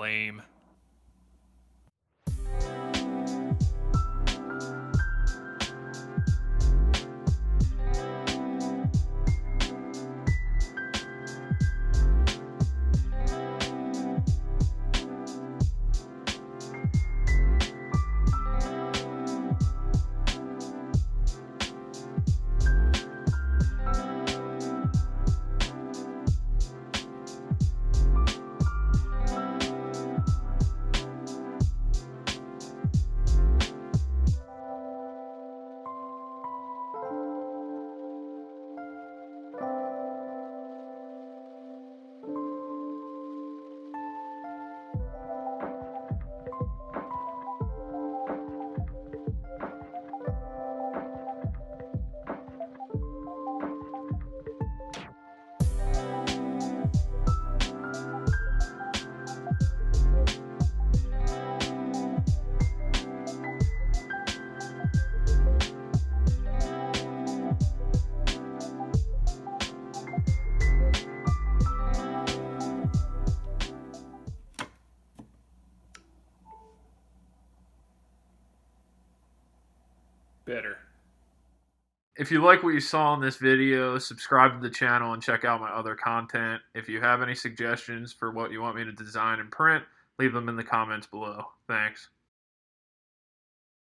lame. Better. If you like what you saw in this video, subscribe to the channel and check out my other content. If you have any suggestions for what you want me to design and print, leave them in the comments below. Thanks.